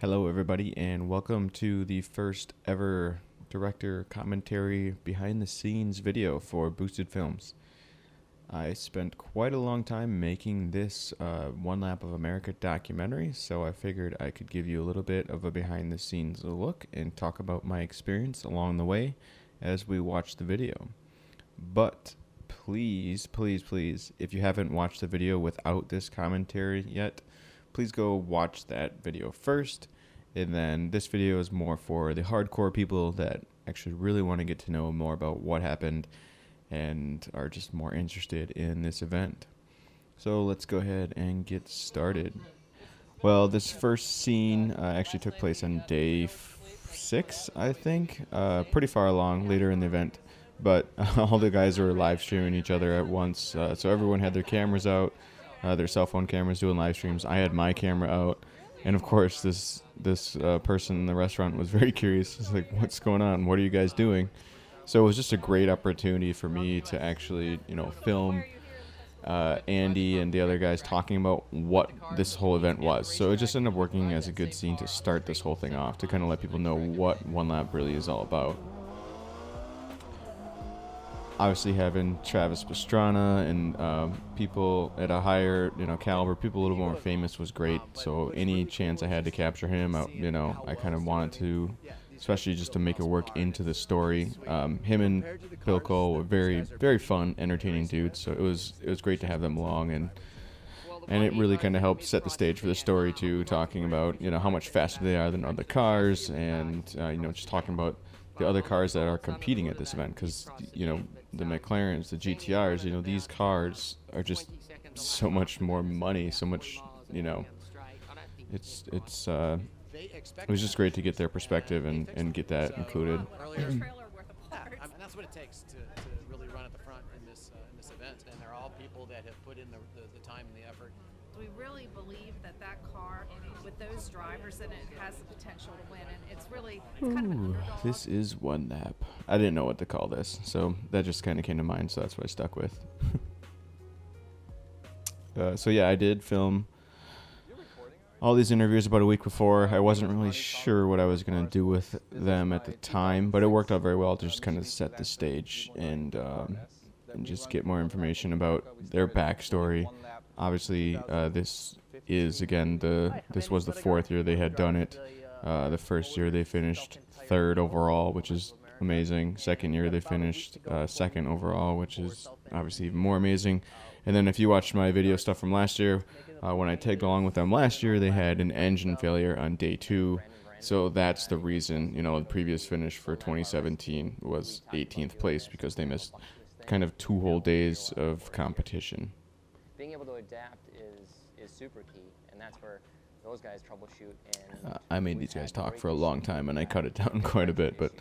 Hello everybody and welcome to the first ever director commentary behind the scenes video for Boosted Films. I spent quite a long time making this One Lap of America documentary, so I figured I could give you a little bit of a behind the scenes look and talk about my experience along the way as we watch the video. But please, if you haven't watched the video without this commentary yet, please go watch that video first. And then this video is more for the hardcore people that actually really want to get to know more about what happened and are just more interested in this event. So let's go ahead and get started. Well, this first scene actually took place on day 6, I think, pretty far along later in the event. But all the guys were live streaming each other at once, so everyone had their cameras out, their cell phone cameras doing live streams. I had my camera out. And of course, this person in the restaurant was very curious. It's like, what's going on? What are you guys doing? So it was just a great opportunity for me to actually, film Andy and the other guys talking about what this whole event was. So it just ended up working as a good scene to start this whole thing off, to kind of let people know what One Lap really is all about. Obviously, having Travis Pastrana and people at a higher, caliber, people a little more famous was great. So any chance I had to capture him, I kind of wanted to, especially just to make it work into the story. Him and Bill Cole were very fun, entertaining dudes. So it was great to have them along, and it really kind of helped set the stage for the story too, talking about how much faster they are than other cars, and just talking about the other cars that are competing at this event, because the McLarens, the GTRs, these cars are just so much more money, so much, it was just great to get their perspective and get that included. And that's what it takes to really run at the front in this event, and they're all people that have put in the time and the effort. We really believe that car, with those drivers in it, has the potential to win, and it's kind of an underdog. This is One Lap. I didn't know what to call this, so that just kind of came to mind, so that's what I stuck with. So yeah, I did film all these interviews about a week before. I wasn't really sure what I was going to do with them at the time, but it worked out very well to just kind of set the stage and just get more information about their backstory. Obviously, this was the 4th year they had done it. The first year they finished 3rd overall, which is amazing. Second year they finished 2nd overall, which is obviously even more amazing. And then if you watched my video stuff from last year, when I tagged along with them last year, they had an engine failure on day 2. So that's the reason, the previous finish for 2017 was 18th place, because they missed kind of 2 whole days of competition. Being able to adapt is super key, and that's where those guys troubleshoot. And I made these guys talk for a long time, and I cut it down quite a bit, but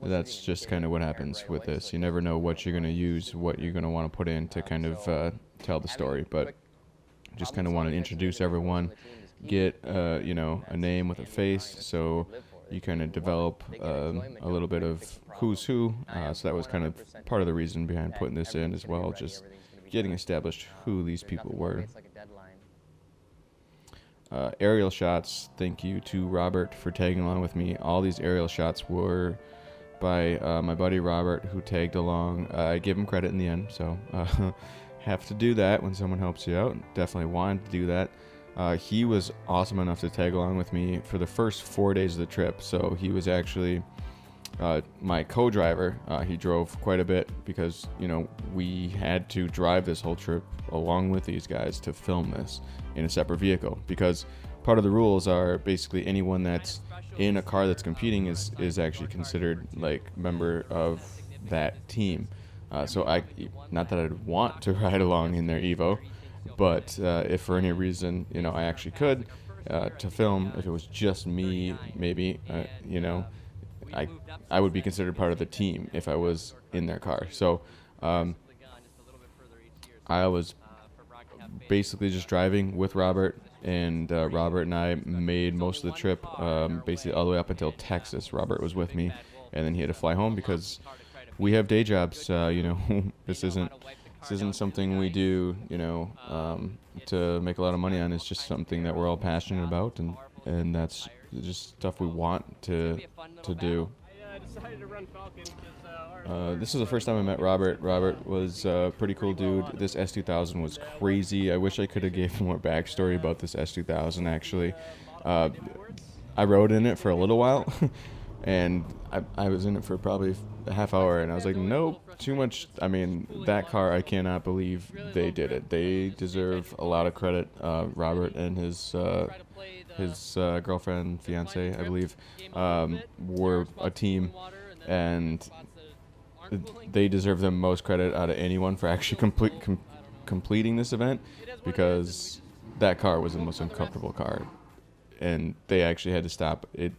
that's just kind of what happens with this. You never know what you're going to use, what you're going to want to put in to kind of tell the story, but just kind of want to introduce everyone, get a name with a face, so you kind of develop a little bit of who's who. So that was kind of part of the reason behind putting this in as well, just getting established who these people were. Aerial shots, thank you to Robert for tagging along with me. All these aerial shots were by my buddy Robert, who tagged along. I give him credit in the end, so have to do that when someone helps you out. Definitely wanted to do that. He was awesome enough to tag along with me for the first 4 days of the trip, so he was actually my co-driver. He drove quite a bit because we had to drive this whole trip along with these guys to film this in a separate vehicle, because part of the rules are basically anyone that's in a car that's competing is actually considered like member of that team. So not that I'd want to ride along in their Evo, but if for any reason I actually could to film, if it was just me, maybe I would be considered part of the team if I was in their car. So I was basically just driving with Robert, and Robert and I made most of the trip, basically all the way up until Texas. Robert was with me, and then he had to fly home because we have day jobs. This isn't something we do, to make a lot of money on. It's just something that we're all passionate about, and and that's just stuff we want to do. This is the first time I met Robert. Robert was a pretty cool dude. This S2000 was crazy. I wish I could have gave more backstory about this S2000 actually. I rode in it for a little while, and I was in it for probably a half hour, and I was like, nope, too much. I mean, that car, I cannot believe they did it. They deserve a lot of credit. Robert and his girlfriend, fiance, I believe, were a team, and they deserve the most credit out of anyone for actually completing this event, because that car was the most uncomfortable car, and they actually had to stop it.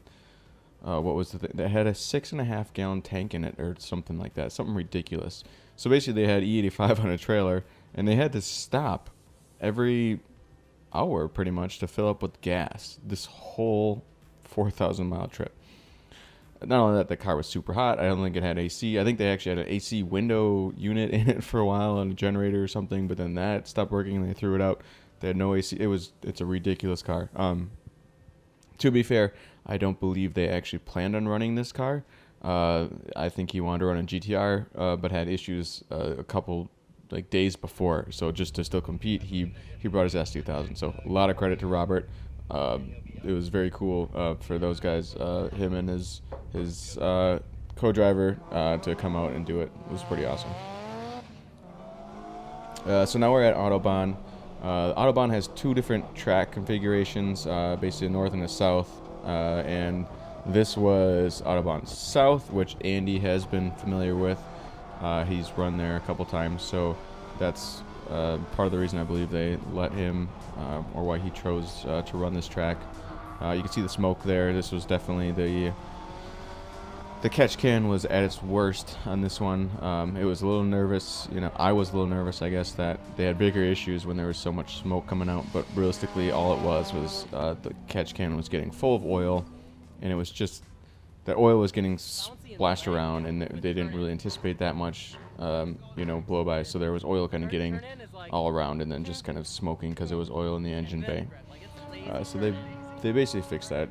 What was the thing? They had a 6.5 gallon tank in it or something like that, something ridiculous. So basically they had E85 on a trailer, and they had to stop every hour pretty much to fill up with gas this whole 4,000 mile trip. Not only that, the car was super hot. I don't think it had AC. I think they actually had an AC window unit in it for a while and a generator or something, but then that stopped working and they threw it out. They had no AC. It's a ridiculous car. To be fair, I don't believe they actually planned on running this car. I think he wanted to run a GTR, but had issues a couple days before. So just to still compete, he brought his S2000. So a lot of credit to Robert. It was very cool for those guys, him and his co-driver, to come out and do it. It was pretty awesome. So now we're at AUTOBAHN. AUTOBAHN has two different track configurations, basically a north and a south, and this was AUTOBAHN South, which Andy has been familiar with. He's run there a couple times, so that's part of the reason I believe they let him, or why he chose to run this track. You can see the smoke there. This was definitely the catch can was at its worst on this one. It was a little nervous, I was a little nervous, I guess, that they had bigger issues when there was so much smoke coming out, but realistically all it was the catch can was getting full of oil, and it was just that oil was getting splashed around, and they didn't really anticipate that much blow by, so there was oil kind of getting all around and then just kind of smoking because there was oil in the engine bay. So they basically fixed that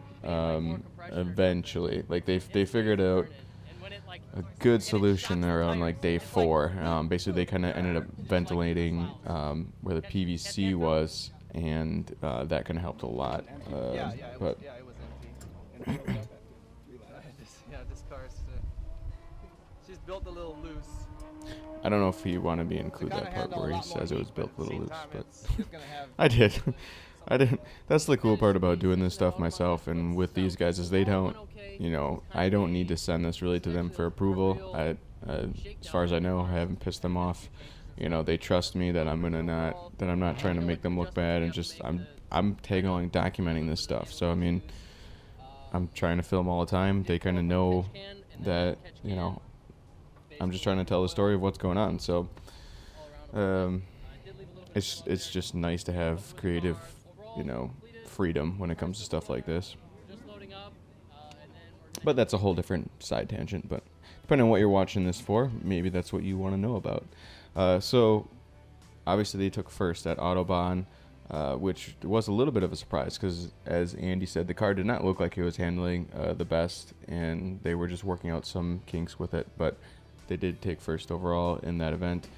eventually. They figured out a good solution around day 4. Basically they kind of ended up ventilating where the PVC was, and that kind of helped a lot. But this car's she's built a little loose. I don't know if you want to include that part where he says it was built a little loose, but I did. I didn't. That's the cool part about doing this stuff myself and with these guys, is they don't, I don't need to send this really to them for approval. As far as I know, I haven't pissed them off. They trust me that I'm not trying to make them look bad, and just I'm tagging along documenting this stuff. So I mean, I'm trying to film all the time. They kind of know that, I'm just trying to tell the story of what's going on. So it's just nice to have creative, freedom when it comes to stuff like this. But that's a whole different side tangent. But depending on what you're watching this for, maybe that's what you want to know about. So obviously they took first at AUTOBAHN, which was a little bit of a surprise because, as Andy said, the car did not look like it was handling the best, and they were just working out some kinks with it. But they did take first overall in that event.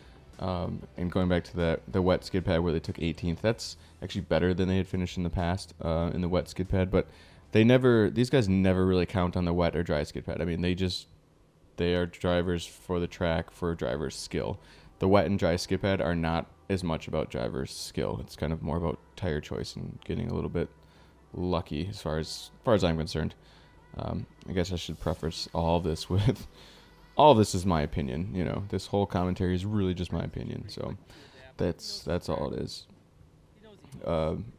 And going back to the wet skid pad where they took 18th, that's actually better than they had finished in the past in the wet skid pad. But these guys never really count on the wet or dry skid pad. I mean, they are drivers for the track, for drivers' skill. The wet and dry skid pad are not as much about drivers' skill. It's kind of more about tire choice and getting a little bit lucky as far as I'm concerned. I guess I should preface all of this with, all of this is my opinion. This whole commentary is really just my opinion. So that's all it is.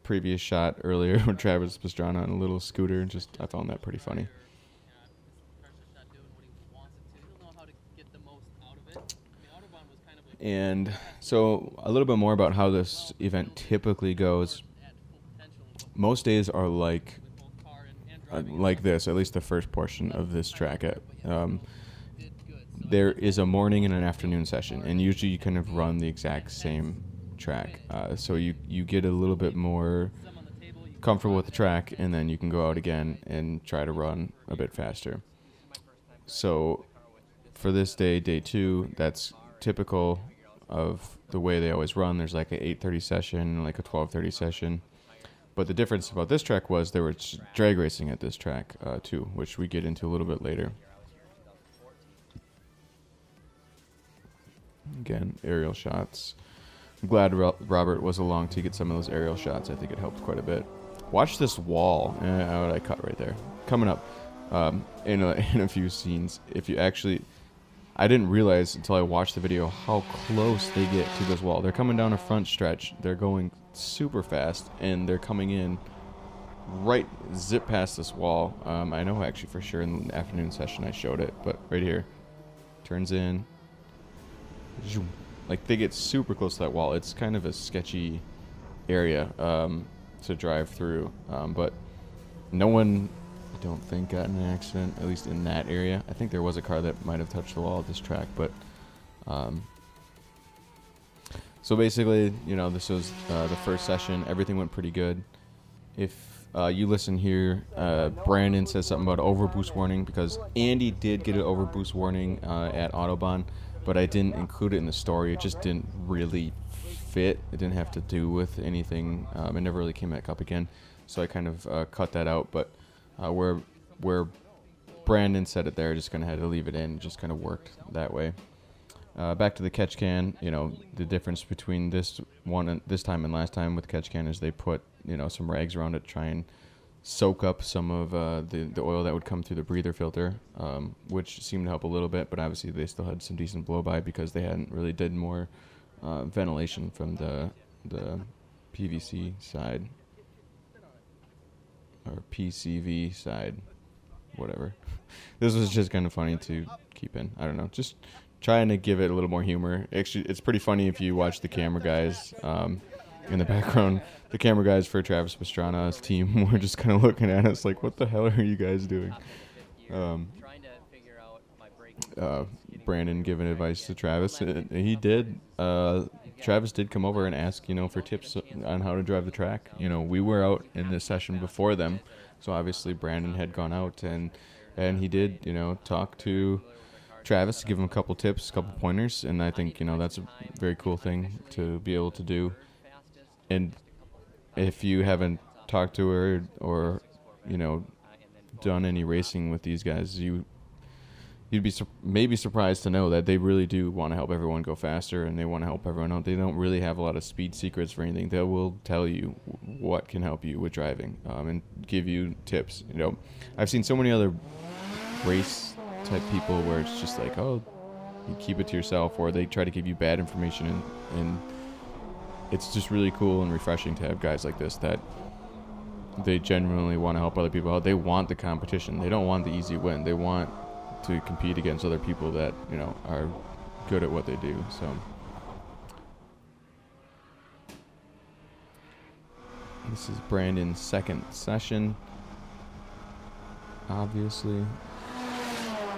Previous shot earlier when Travis was drawn on a little scooter, and I found that pretty funny. And so a little bit more about how this event typically goes. Most days are like this, at least the first portion of this track. There is a morning and an afternoon session, and usually you kind of run the exact same track. So you get a little bit more comfortable with the track, and then you can go out again and try to run a bit faster. So for this day, day 2, that's typical of the way they always run. There's like a 8:30 session, like a 12:30 session. But the difference about this track was there was drag racing at this track too, which we get into a little bit later. Again, aerial shots. I'm glad Robert was along to get some of those aerial shots. I think it helped quite a bit. Watch this wall. What I cut right there. Coming up in a few scenes. If you actually... I didn't realize until I watched the video how close they get to this wall. They're coming down a front stretch. They're going super fast, and they're coming in right zip past this wall. I know actually for sure in the afternoon session I showed it, but right here. Turns in. Zoom. Like, they get super close to that wall. It's kind of a sketchy area to drive through, but no one... I don't think got in an accident, at least in that area. I think there was a car that might have touched the wall at this track, but so basically, you know, this was the first session. Everything went pretty good. If you listen here, Brandon says something about overboost warning, because Andy did get an overboost warning at AUTOBAHN, but I didn't include it in the story. It just didn't really fit. It didn't have to do with anything. It never really came back up again, so I kind of cut that out. But where Brandon said it there, just kind of had to leave it in. It just kind of worked that way. Back to the catch can. You know, the difference between this one and this time and last time with catch can is they put, you know, some rags around it to try and soak up some of the oil that would come through the breather filter, which seemed to help a little bit. But obviously they still had some decent blow by because they hadn't really did more ventilation from the PVC side. Or PCV side, whatever. This was just kind of funny to keep in. I don't know, just trying to give it a little more humor. Actually, it's pretty funny if you watch the camera guys in the background. The camera guys for Travis Pastrana's team were just kind of looking at us like, what the hell are you guys doing? Brandon giving advice to Travis. He did. Travis did come over and ask, you know, for tips on how to drive the track. You know, we were out in this session before them, so obviously Brandon had gone out and he did, you know, talk to Travis to give him a couple tips, a couple pointers, and I think, you know, that's a very cool thing to be able to do. And if you haven't talked to her or, you know, done any racing with these guys, you'd be maybe surprised to know that they really do want to help everyone go faster, and they want to help everyone out. They don't really have a lot of speed secrets for anything. They will tell you what can help you with driving, and give you tips. You know, I've seen so many other race type people where it's just like, oh, you keep it to yourself, or they try to give you bad information, and it's just really cool and refreshing to have guys like this that they genuinely want to help other people out. They want the competition. They don't want the easy win. They want to compete against other people that, you know, are good at what they do. So this is Brandon's second session. Obviously,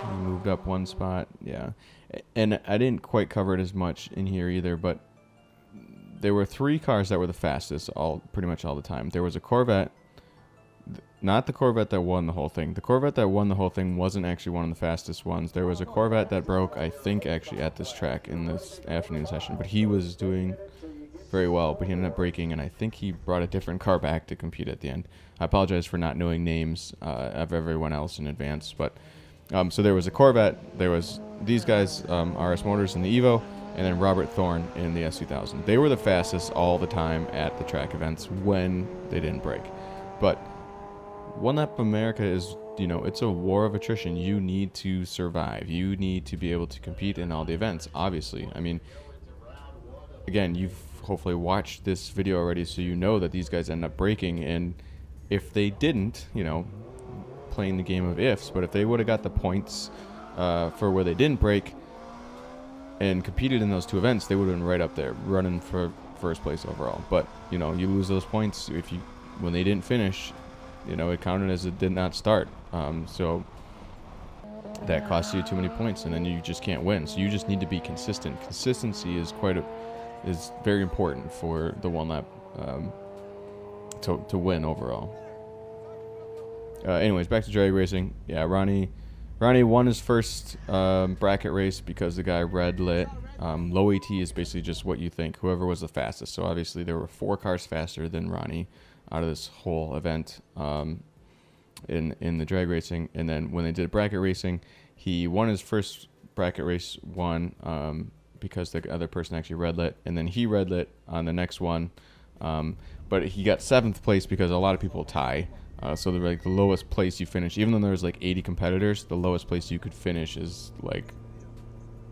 he moved up one spot. Yeah, and I didn't quite cover it as much in here either, but there were 3 cars that were the fastest pretty much all the time. There was a Corvette. Not the Corvette that won the whole thing. The Corvette that won the whole thing wasn't actually one of the fastest ones. There was a Corvette that broke, I think, actually at this track in this afternoon session. But he was doing very well, but he ended up breaking, and I think he brought a different car back to compete at the end. I apologize for not knowing names of everyone else in advance. But so there was a Corvette. There was these guys, RS Motors in the Evo, and then Robert Thorne in the S2000. They were the fastest all the time at the track events when they didn't break. But One Lap America is, you know, it's a war of attrition. You need to survive. You need to be able to compete in all the events, obviously. I mean, again, you've hopefully watched this video already, so you know that these guys end up breaking. And if they didn't, you know, playing the game of ifs, but if they would have got the points for where they didn't break and competed in those 2 events, they would have been right up there, running for first place overall. But, you know, you lose those points when they didn't finish. You know, it counted as it did not start. So that costs you too many points, and then you just can't win. So you just need to be consistent. Consistency is very important for the one lap to win overall. Anyways, back to drag racing. Yeah, Ronnie won his first bracket race because the guy red lit. Low AT is basically just what you think, whoever was the fastest. So obviously there were 4 cars faster than Ronnie out of this whole event in the drag racing. And then when they did bracket racing, he won his first bracket race because the other person actually red lit, and then he red lit on the next one. But he got 7th place because a lot of people tie. So the lowest place you finish, even though there's like 80 competitors, the lowest place you could finish is like,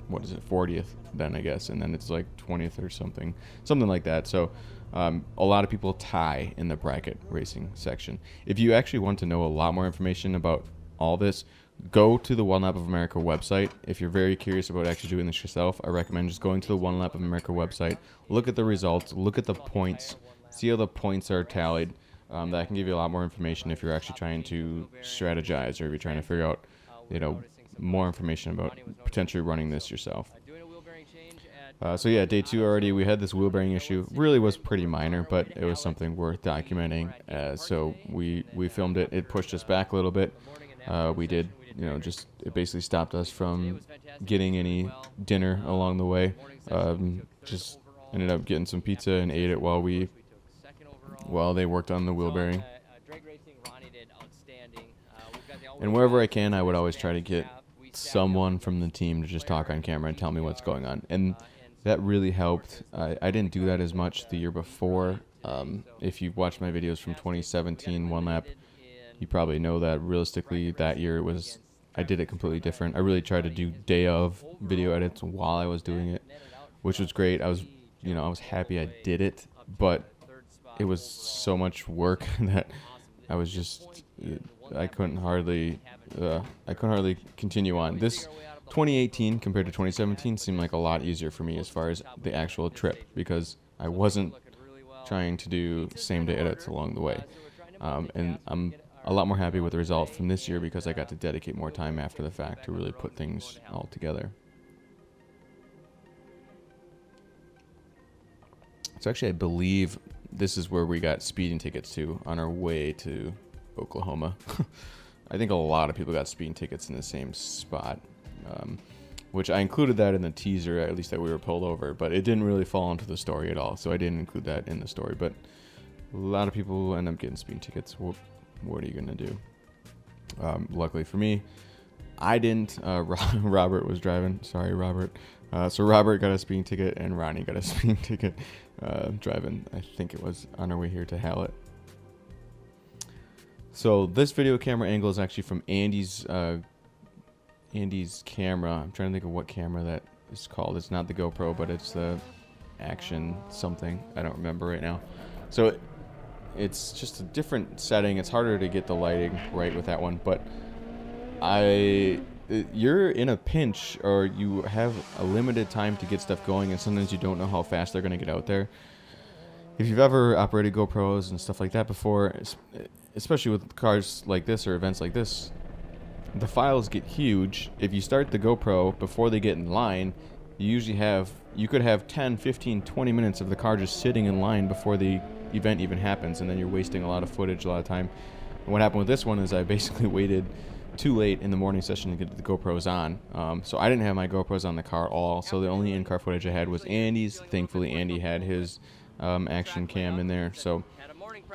what is it, 40th then, I guess, and then it's like 20th or something like that. So a lot of people tie in the bracket racing section. If you actually want to know a lot more information about all this, go to the One Lap of America website. If you're very curious about actually doing this yourself, I recommend just going to the One Lap of America website, look at the results, look at the points, see how the points are tallied. That can give you a lot more information if you're actually trying to strategize, or if you're trying to figure out, more information about potentially running this yourself. So yeah, day 2 already, we had this wheel bearing issue. Really was pretty minor, but it was something worth documenting. So we filmed it. It pushed us back a little bit. We did, it basically stopped us from getting any dinner along the way. Just ended up getting some pizza and ate it while they worked on the wheel bearing. And wherever I can, I would always try to get someone from the team to just talk on camera and tell me what's going on. And that really helped. I didn't do that as much the year before. If you've watched my videos from 2017 One Lap, you probably know that realistically that year I did it completely different. I really tried to do day of video edits while I was doing it, which was great. I was happy I did it, but it was so much work that I was just, I couldn't hardly continue on. This 2018 compared to 2017 seemed like a lot easier for me as far as the actual trip, because I wasn't trying to do same day edits along the way. And I'm a lot more happy with the result from this year because I got to dedicate more time after the fact to really put things all together. So actually, I believe this is where we got speeding tickets to on our way to Oklahoma. I think a lot of people got speeding tickets in the same spot, which I included that in the teaser, at least that we were pulled over, but it didn't really fall into the story at all, so I didn't include that in the story. But a lot of people end up getting speeding tickets. What are you going to do? Luckily for me, I didn't. Robert was driving. Sorry, Robert. So Robert got a speeding ticket, and Ronnie got a speeding ticket driving, I think it was, on our way here to Hallett. So this video camera angle is actually from Andy's camera. I'm trying to think of what camera that is called. It's not the GoPro, but it's the Action something. I don't remember right now. So it's just a different setting. It's harder to get the lighting right with that one, but you're in a pinch, or you have a limited time to get stuff going, and sometimes you don't know how fast they're going to get out there. If you've ever operated GoPros and stuff like that before, especially with cars like this or events like this, the files get huge. If you start the GoPro before they get in line, you could have 10, 15, 20 minutes of the car just sitting in line before the event even happens, and then you're wasting a lot of footage, a lot of time. And what happened with this one is I basically waited too late in the morning session to get the GoPros on. So I didn't have my GoPros on the car at all, so the only in-car footage I had was Andy's. Thankfully, Andy had his Action cam in there, so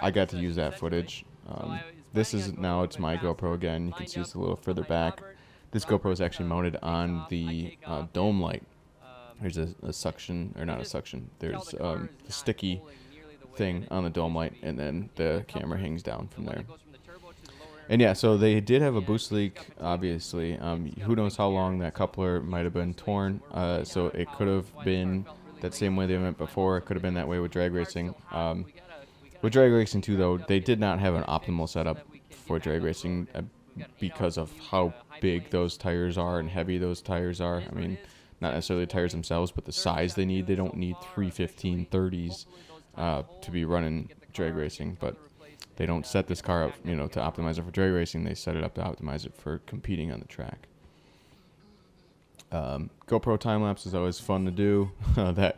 I got to use that footage. It's my GoPro again. You can see it's a little further back. This GoPro is actually mounted on the dome light. There's a suction, or not a suction, there's a sticky thing on the dome light, and then the camera hangs down from there. And yeah, so they did have a boost leak, obviously. Who knows how long that coupler might have been torn. So it could have been that same way they went before. It could have been that way with drag racing. With drag racing too, though, they did not have an optimal setup for drag racing because of how big those tires are and heavy those tires are. I mean, not necessarily the tires themselves, but the size they need. They don't need 315/30s to be running drag racing, but they don't set this car up, to optimize it for drag racing. They set it up to optimize it for competing on the track. GoPro time lapse is always fun to do. That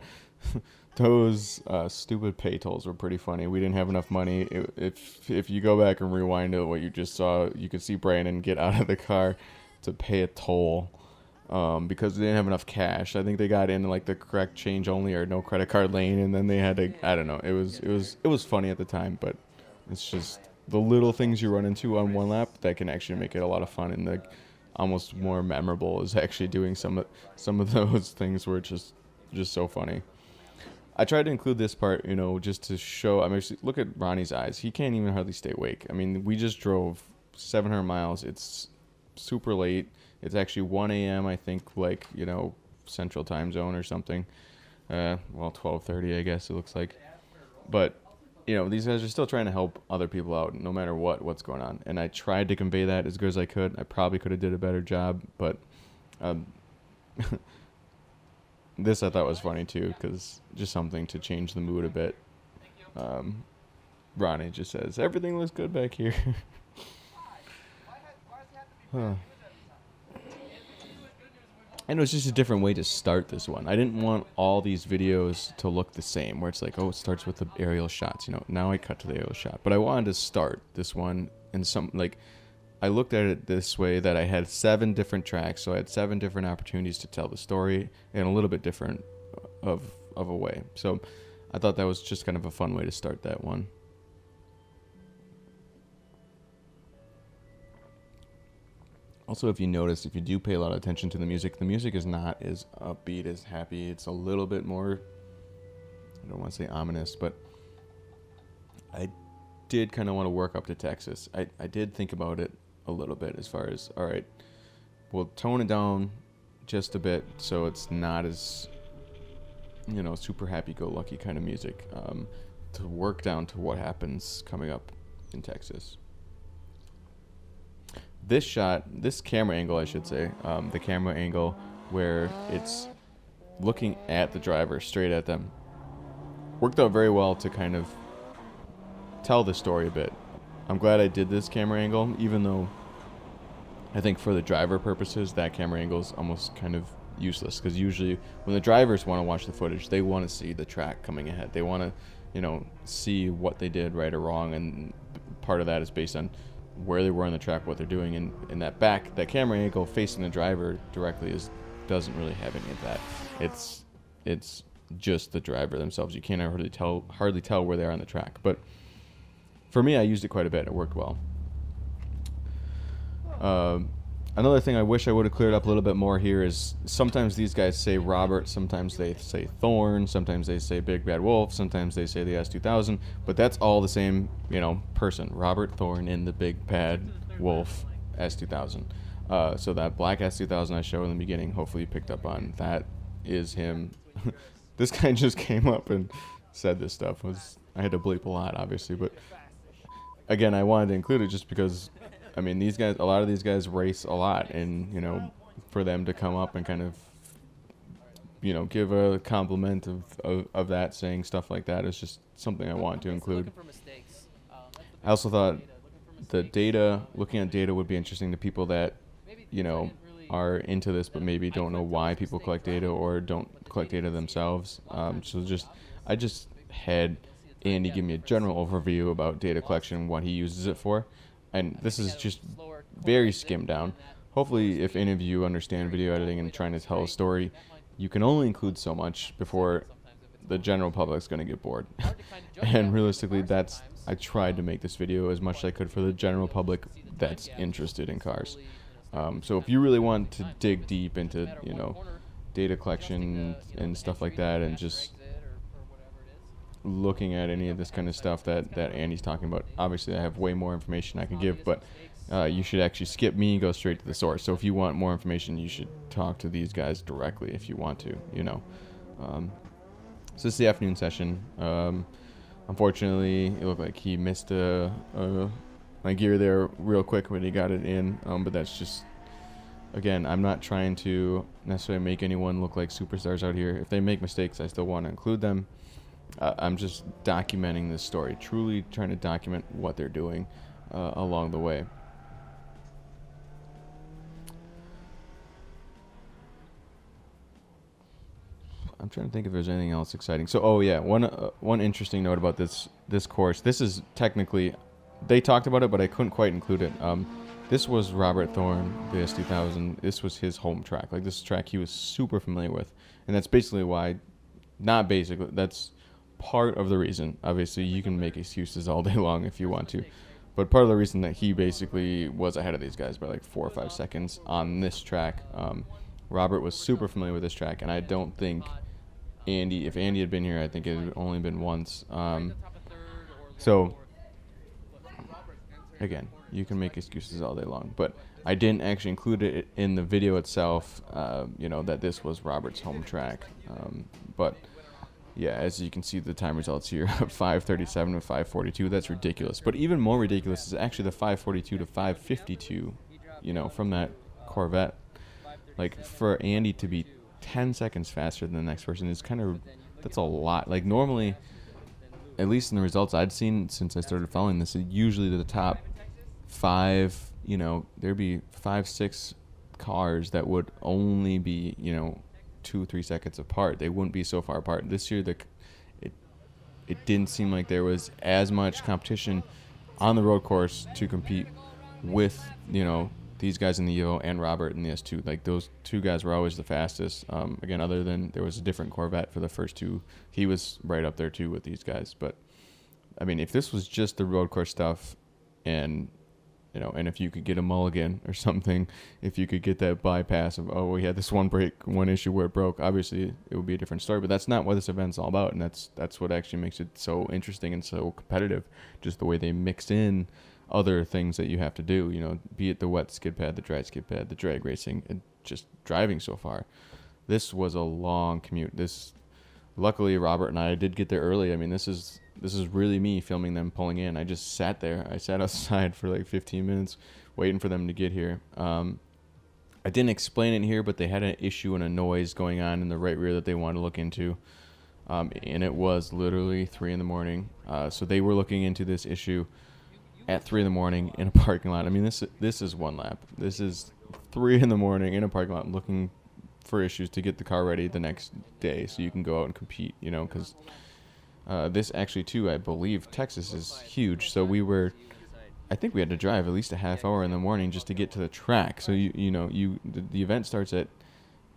those stupid pay tolls were pretty funny. We didn't have enough money. If you go back and rewind to what you just saw, you could see Brandon get out of the car to pay a toll because they didn't have enough cash. I think they got in like the correct change only or no credit card lane, and then they had to, I don't know. It was funny at the time, but it's just the little things you run into on one lap that can actually make it a lot of fun, and the almost more memorable is actually doing some of those things where it's just so funny. I tried to include this part, you know, just to show. I mean, look at Ronnie's eyes. He can't even hardly stay awake. I mean, we just drove 700 miles. It's super late. It's actually 1 a.m. I think, like, you know, Central Time Zone or something. Well, 12:30, I guess it looks like. But you know, these guys are still trying to help other people out, no matter what's going on. And I tried to convey that as good as I could. I probably could have did a better job, but this I thought was funny too, because just something to change the mood a bit. Ronnie just says, "Everything looks good back here." Huh. And it was just a different way to start this one. I didn't want all these videos to look the same, where it's like, oh, it starts with the aerial shots. You know, now I cut to the aerial shot. But I wanted to start this one in some, like, I looked at it this way, that I had 7 different tracks, so I had 7 different opportunities to tell the story in a little bit different of a way. So I thought that was just kind of a fun way to start that one. Also, if you notice, if you do pay a lot of attention to the music is not as upbeat, as happy. It's a little bit more, I don't want to say ominous, but I did kind of want to work up to Texas. I did think about it a little bit as far as, all right, we'll tone it down just a bit so it's not as, you know, super happy-go-lucky kind of music, to work down to what happens coming up in Texas. This shot, this camera angle, I should say, the camera angle where it's looking at the driver, straight at them, worked out very well to kind of tell the story a bit. I'm glad I did this camera angle, even though I think for the driver purposes, that camera angle is almost kind of useless, because usually when the drivers want to watch the footage, they want to see the track coming ahead. They want to, you know, see what they did right or wrong, and part of that is based on where they were on the track, what they're doing, and that camera angle facing the driver directly doesn't really have any of that. It's just the driver themselves. You can't hardly tell where they are on the track. But for me, I used it quite a bit. It worked well. Another thing I wish I would have cleared up a little bit more here is sometimes these guys say Robert, sometimes they say Thorn, sometimes they say Big Bad Wolf, sometimes they say the S2000, but that's all the same, you know, person. Robert Thorn in the Big Bad Wolf S2000. So that black S2000 I showed in the beginning, hopefully you picked up on, that is him. This guy just came up and said this stuff. I had to bleep a lot, obviously, but again, I wanted to include it just because, I mean, these guys, a lot of these guys race a lot, and, you know, for them to come up and kind of, you know, give a compliment of that, saying stuff like that is just something I wanted to include. I also thought the data, looking at data would be interesting to people that, you know, are into this but maybe don't know why people collect data or don't collect data themselves. So I just had Andy give me a general overview about data collection, what he uses it for. And this is just very skimmed down. Hopefully, if any of you understand video editing and trying to tell a story, you can only include so much before the general public is going to get bored. And realistically, I tried to make this video as much as I could for the general public that's interested in cars. So if you really want to dig deep into, you know, data collection and stuff like that, and just looking at any of this kind of stuff that Andy's talking about, obviously I have way more information I can give, but you should actually skip me and go straight to the source. So if you want more information, you should talk to these guys directly if you want to, you know. So this is the afternoon session. Unfortunately, it looked like he missed my gear there real quick when he got it in, but that's just, again, I'm not trying to necessarily make anyone look like superstars out here. If they make mistakes, I still want to include them. I'm just documenting this story, truly trying to document what they're doing along the way. I'm trying to think if there's anything else exciting. So, oh yeah, one interesting note about this course. This is technically, they talked about it, but I couldn't quite include it. This was Robert Thorne, the S2000. This was his home track. Like, this track he was super familiar with, and that's basically why. Not basically. That's part of the reason. Obviously, you can make excuses all day long if you want to, but part of the reason that he basically was ahead of these guys by like 4 or 5 seconds on this track. Robert was super familiar with this track, and I don't think Andy, if Andy had been here, I think it had only been once. So, again, you can make excuses all day long, but I didn't actually include it in the video itself, you know, that this was Robert's home track. But, yeah, as you can see the time results here, 5:37 to 5:42, that's ridiculous. But even more ridiculous is actually the 5:42 to 5:52, you know, from that Corvette. Like, for Andy to be 10 seconds faster than the next person is kind of, that's a lot. Like, normally, at least in the results I'd seen since I started following this, usually the top 5, you know, there'd be 5, 6 cars that would only be, you know, 2-3 seconds apart. They wouldn't be so far apart. This year, it didn't seem like there was as much competition on the road course to compete with, you know, these guys in the Evo and Robert in the S2. Like, those two guys were always the fastest. Again, other than there was a different Corvette for the first two, he was right up there too with these guys. But I mean, if this was just the road course stuff, and you know, and if you could get a mulligan or something, if you could get that bypass of, oh, we had this one issue where it broke, obviously it would be a different story. But that's not what this event's all about, and that's what actually makes it so interesting and so competitive. Just the way they mix in other things that you have to do, you know, be it the wet skid pad, the dry skid pad, the drag racing, and just driving so far. This was a long commute. Luckily, Robert and I did get there early. I mean, this is really me filming them pulling in. I just sat there. I sat outside for like 15 minutes waiting for them to get here. I didn't explain it here, but they had an issue and a noise going on in the right rear that they wanted to look into. And it was literally 3 in the morning. So they were looking into this issue at 3 in the morning in a parking lot. I mean, this is one lap. This is 3 in the morning in a parking lot looking for issues to get the car ready the next day so you can go out and compete, you know, because this actually, too, I believe Texas is huge. So I think we had to drive at least a half hour in the morning just to get to the track. So, the event starts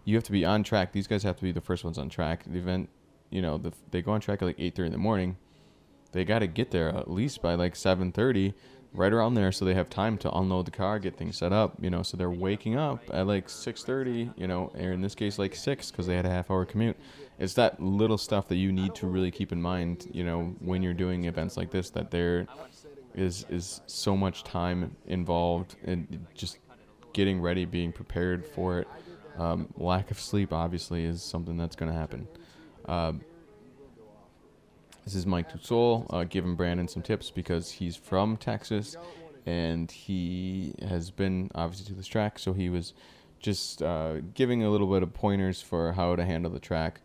you have to be on track. These guys have to be the first ones on track. The event, you know, they go on track at like 8:30 in the morning. They got to get there at least by like 7:30, right around there, so they have time to unload the car, get things set up, you know. So they're waking up at like 6:30, you know, or in this case like 6 because they had a half-hour commute. It's that little stuff that you need to really keep in mind, you know, when you're doing events like this, that there is so much time involved in just getting ready, being prepared for it. Lack of sleep, obviously, is something that's going to happen. This is Mike Tusol giving Brandon some tips because he's from Texas and he has been obviously to this track, so he was just giving a little bit of pointers for how to handle the track,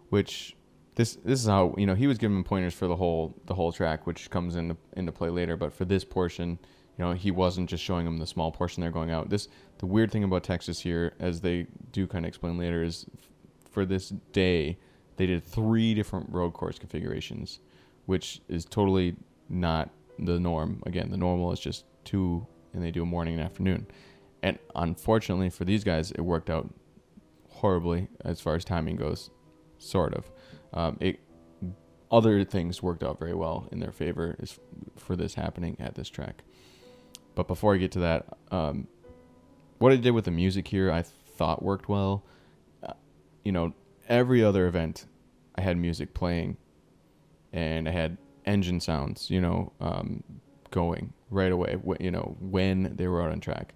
which this is how, you know, he was giving pointers for the whole track, which comes into play later. But for this portion, you know, he wasn't just showing them the small portion they're going out. The weird thing about Texas here, as they do kind of explain later, is for this day they did 3 different road course configurations, which is totally not the norm. Again, the normal is just 2, and they do a morning and afternoon. And unfortunately for these guys, it worked out horribly as far as timing goes, sort of. Other things worked out very well in their favor for this happening at this track. But before I get to that, what I did with the music here I thought worked well. You know, every other event I had music playing and I had engine sounds, you know, going right away, you know, when they were out on track.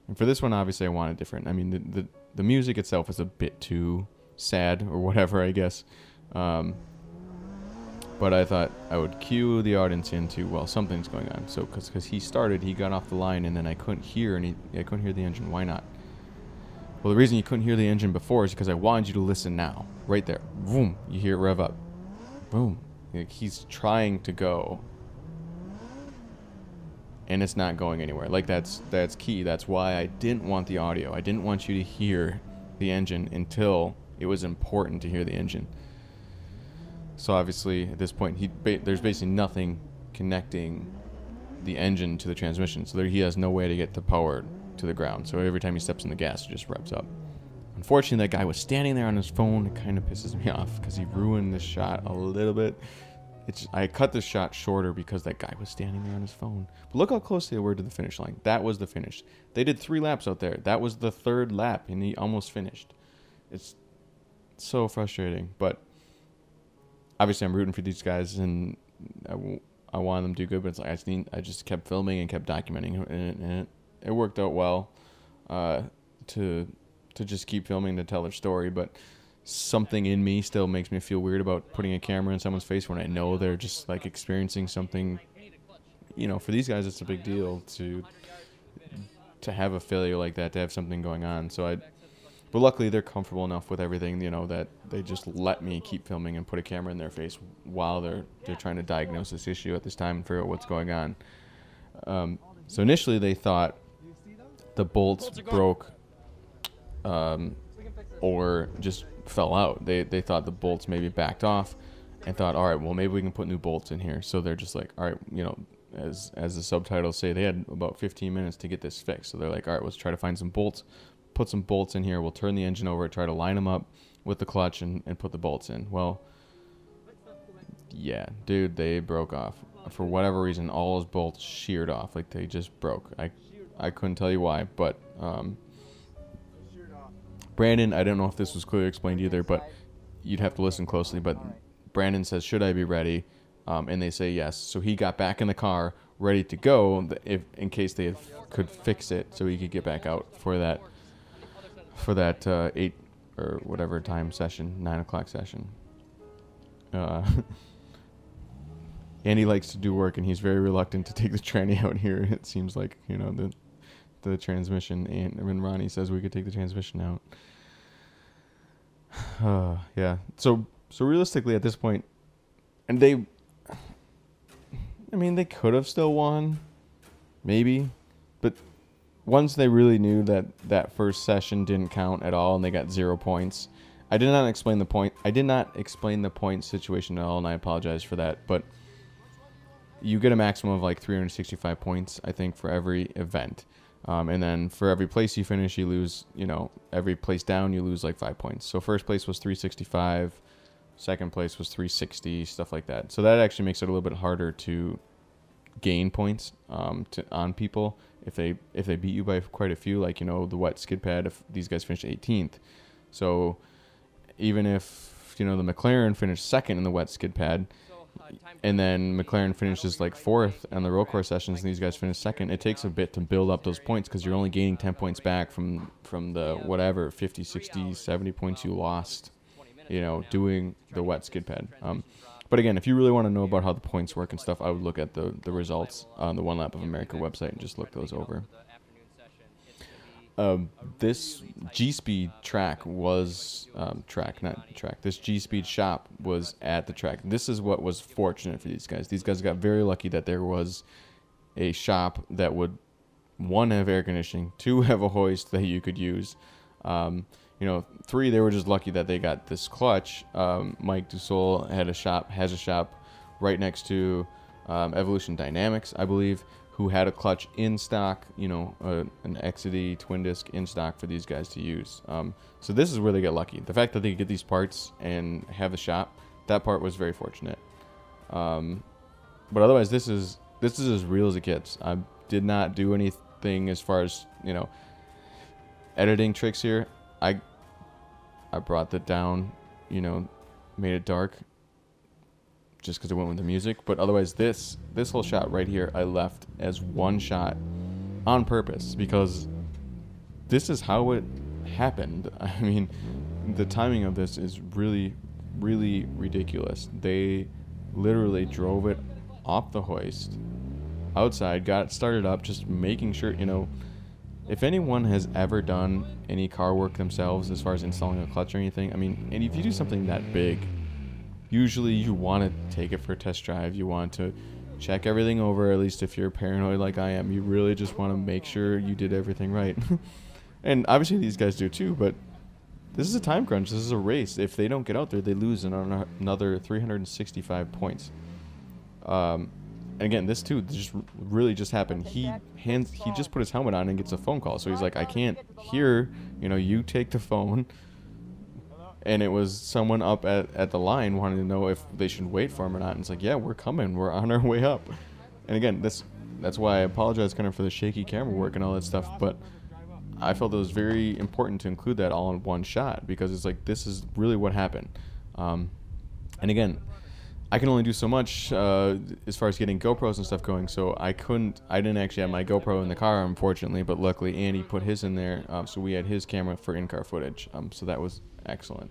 And for this one, obviously I wanted different. I mean, the music itself is a bit too sad or whatever, I guess. But I thought I would cue the audience into, well, something's going on. So, because he got off the line and then I couldn't hear the engine. Why not? Well, the reason you couldn't hear the engine before is because I wanted you to listen now. Right there. Boom. You hear it rev up. Boom. Like, he's trying to go. And it's not going anywhere. Like, that's key. That's why I didn't want the audio. I didn't want you to hear the engine until it was important to hear the engine. So obviously at this point there's basically nothing connecting the engine to the transmission, so he has no way to get the power to the ground. So every time he steps in the gas, it just revs up. Unfortunately, that guy was standing there on his phone. It kind of pisses me off because he ruined the shot a little bit. I cut the shot shorter because that guy was standing there on his phone. But look how close they were to the finish line. That was the finish. They did 3 laps out there. That was the 3rd lap, and he almost finished. It's so frustrating. But obviously, I'm rooting for these guys, and I wanted them to do good. But it's like I just kept filming and kept documenting, and it worked out well to just keep filming to tell their story. But something in me still makes me feel weird about putting a camera in someone's face when I know they're just like experiencing something. You know, for these guys, it's a big deal to have a failure like that, to have something going on. But luckily they're comfortable enough with everything, you know, that they just let me keep filming and put a camera in their face while they're trying to diagnose this issue at this time and figure out what's going on. So initially they thought the bolts broke or just fell out. They thought the bolts maybe backed off and thought, all right, well, maybe we can put new bolts in here. So they're just like, all right, you know, as the subtitles say, they had about 15 minutes to get this fixed. So they're like, all right, let's try to find some bolts, put some bolts in here. We'll turn the engine over, try to line them up with the clutch and put the bolts in. Well, yeah, dude, they broke off. For whatever reason, all those bolts sheared off. Like, they just broke. I couldn't tell you why, but Brandon, I don't know if this was clearly explained either, but you'd have to listen closely. But Brandon says, should I be ready? And they say yes. So he got back in the car, ready to go, in case they could fix it, so he could get back out for that 8 or whatever time session, 9 o'clock session. Andy likes to do work, and he's very reluctant to take the tranny out here. It seems like, you know, the transmission, and when Ronnie says we could take the transmission out. Yeah. So realistically at this point, and they could have still won, maybe, but once they really knew that first session didn't count at all and they got 0 points, I did not explain the point. I did not explain the point situation at all, and I apologize for that. But you get a maximum of like 365 points, I think, for every event. And then for every place you finish, you lose, you know, every place down, you lose like 5 points. So first place was 365, second place was 360, stuff like that. So that actually makes it a little bit harder to gain points on people if they beat you by quite a few, like, you know, the wet skid pad, if these guys finished 18th. So even if, you know, the McLaren finished second in the wet skid pad, and then McLaren finishes like 4th on the roll course sessions, and these guys finish second, it takes a bit to build up those points because you're only gaining 10 points back from the whatever 50, 60, 70 points you lost, you know, doing the wet skid pad. But again, if you really want to know about how the points work and stuff, I would look at the results on the One Lap of America website and just look those over. This G-Speed track was this G-Speed shop was at the track. This is what was fortunate for these guys. These guys got very lucky that there was a shop that would, 1, have air conditioning, 2, have a hoist that you could use. You know, 3, they were just lucky that they got this clutch. Mike Dussault has a shop right next to Evolution Dynamics, I believe, who had a clutch in stock, you know, an Exidy twin disc in stock for these guys to use. So this is where they get lucky. The fact that they get these parts and have the shop, that part was very fortunate. But otherwise, this is as real as it gets. I did not do anything as far as, you know, editing tricks here. I brought that down, you know, made it dark just because it went with the music. But otherwise, this whole shot right here, I left as one shot on purpose because this is how it happened. I mean, the timing of this is really, really ridiculous. They literally drove it off the hoist outside, got it started up, just making sure, you know, if anyone has ever done any car work themselves as far as installing a clutch or anything, I mean, and if you do something that big, usually you want to take it for a test drive. You want to check everything over, at least if you're paranoid like I am. You really just want to make sure you did everything right. And obviously these guys do too, but this is a time crunch. This is a race. If they don't get out there, they lose another 365 points. And again, this too just really just happened. He just put his helmet on and gets a phone call. So he's like, I can't hear, you know, you take the phone. And it was someone up at the line wanting to know if they should wait for him or not. And it's like, yeah, we're coming. We're on our way up. And again, that's why I apologize kind of for the shaky camera work and all that stuff. But I felt it was very important to include that all in one shot, because it's like, this is really what happened. And again, I can only do so much as far as getting GoPros and stuff going. So I didn't actually have my GoPro in the car, unfortunately. But luckily, Andy put his in there. So we had his camera for in-car footage. So that was excellent.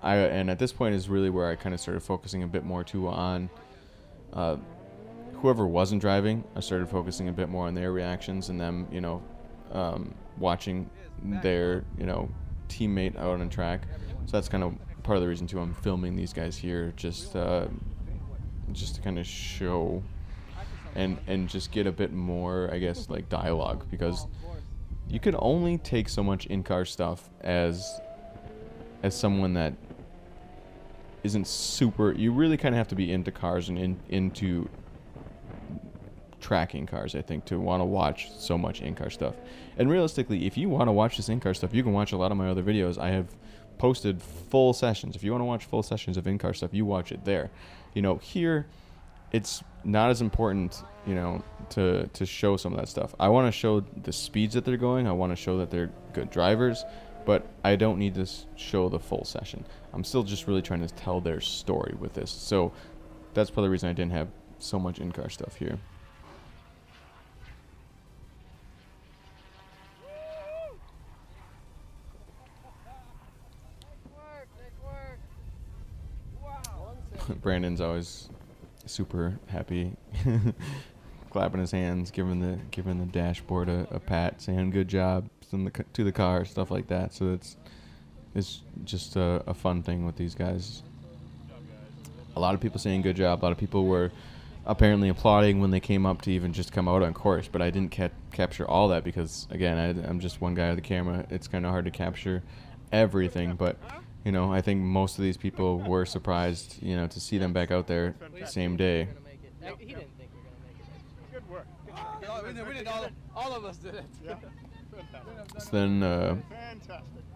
And at this point is really where I kind of started focusing a bit more too on whoever wasn't driving. I started focusing a bit more on their reactions and them, you know, watching their, you know, teammate out on track. So that's kind of part of the reason too I'm filming these guys here, just to kind of show and just get a bit more, I guess, like dialogue, because you can only take so much in-car stuff as someone that isn't super. You really kind of have to be into cars and into tracking cars, I think, to want to watch so much in-car stuff. And realistically, if you want to watch this in-car stuff, you can watch a lot of my other videos. I have posted full sessions. If you want to watch full sessions of in-car stuff, you watch it there. You know, here it's not as important, you know, to show some of that stuff. I want to show the speeds that they're going. I want to show that they're good drivers, but I don't need to show the full session. I'm still just really trying to tell their story with this. So that's probably the reason I didn't have so much in-car stuff here. Brandon's always super happy, clapping his hands, giving the dashboard a pat, saying good job to the car, stuff like that. So it's just a fun thing with these guys. A lot of people saying good job. A lot of people were apparently applauding when they came up to even just come out on course, but I didn't capture all that because, again, I'm just one guy with the camera. It's kind of hard to capture everything, but you know, I think most of these people were surprised, you know, to see them back out there the same day. He didn't think we were going to make it. Good work. We did all of us did it. Yeah. So then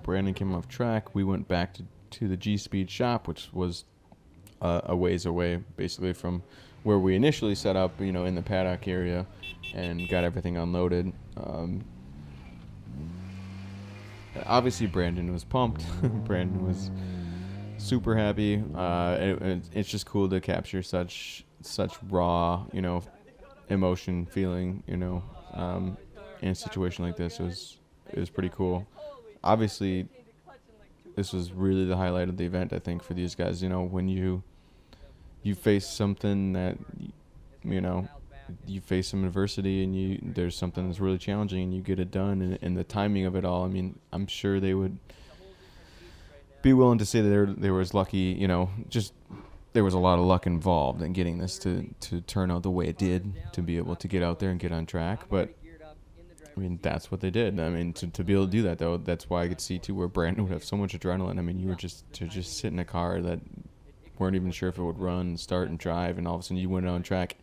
Brandon came off track. We went back to the G-Speed shop, which was a ways away, basically, from where we initially set up, you know, in the paddock area, and got everything unloaded. Obviously, Brandon was pumped. Brandon was super happy. It's just cool to capture such raw, you know, emotion, feeling, you know, in a situation like this. It was pretty cool. Obviously, this was really the highlight of the event, I think, for these guys. You know, when you face something that, you know, you face some adversity and there's something that's really challenging and you get it done, and the timing of it all, I mean, I'm sure they would be willing to say that there was lucky, you know, just there was a lot of luck involved in getting this to turn out the way it did, to be able to get out there and get on track. But I mean, that's what they did. I mean, to be able to do that, though, that's why I could see too where Brandon would have so much adrenaline. I mean, you were just sit in a car that weren't even sure if it would run, start, and drive, and all of a sudden you went on track.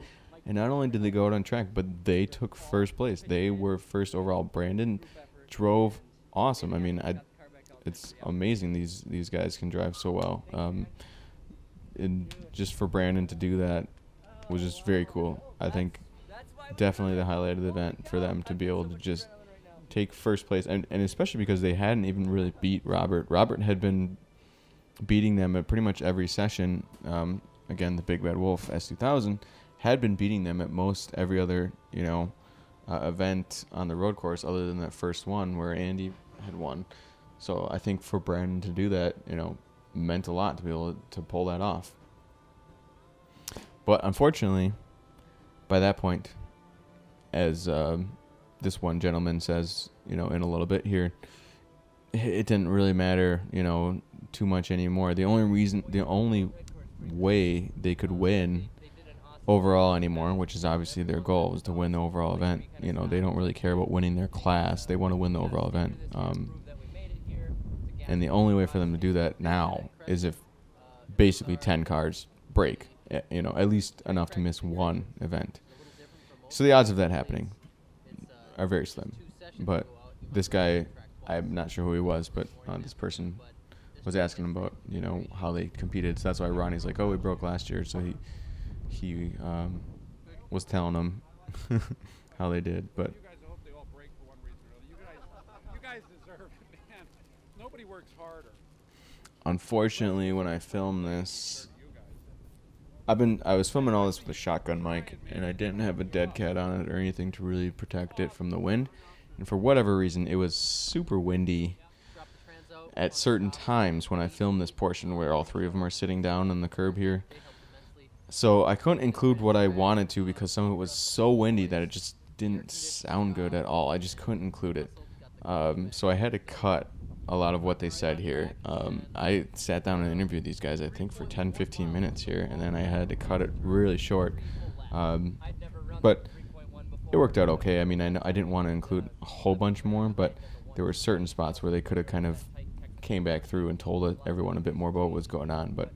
And not only did they go out on track, but they took first place. They were first overall. Brandon drove awesome. I mean, it's amazing these guys can drive so well. And just for Brandon to do that was just very cool. I think definitely the highlight of the event for them to be able to just take first place, and especially because they hadn't even really beat Robert. Robert had been beating them at pretty much every session. Again, the Big Bad Wolf S2000 had been beating them at most every other, you know, event on the road course other than that first one where Andy had won. So I think for Brandon to do that, you know, meant a lot to be able to pull that off. But unfortunately, by that point, as this one gentleman says, you know, in a little bit here, it didn't really matter, you know, too much anymore. The only way they could win overall anymore, which is obviously their goal, was to win the overall event. You know, they don't really care about winning their class. They want to win the overall event. And the only way for them to do that now is if basically 10 cars break, you know, at least enough to miss one event. So the odds of that happening are very slim. But this guy, I'm not sure who he was, but this person was asking him about, you know, how they competed. So that's why Ronnie's like, oh, we broke last year. So he was telling them how they did. But You guys, I hope they all break for one reason or another. You guys deserve it, man. Nobody works harder. unfortunately, when I filmed this, I was filming all this with a shotgun mic, and I didn't have a dead cat on it or anything to really protect it from the wind. And for whatever reason, it was super windy at certain times when I filmed this portion where all three of them are sitting down on the curb here. So I couldn't include what I wanted to because some of it was so windy that it just didn't sound good at all. I just couldn't include it. So I had to cut a lot of what they said here. I sat down and interviewed these guys, I think, for 10-15 minutes here, and then I had to cut it really short. But it worked out okay. I mean, I didn't want to include a whole bunch more, but there were certain spots where they could have kind of came back through and told everyone a bit more about what was going on. But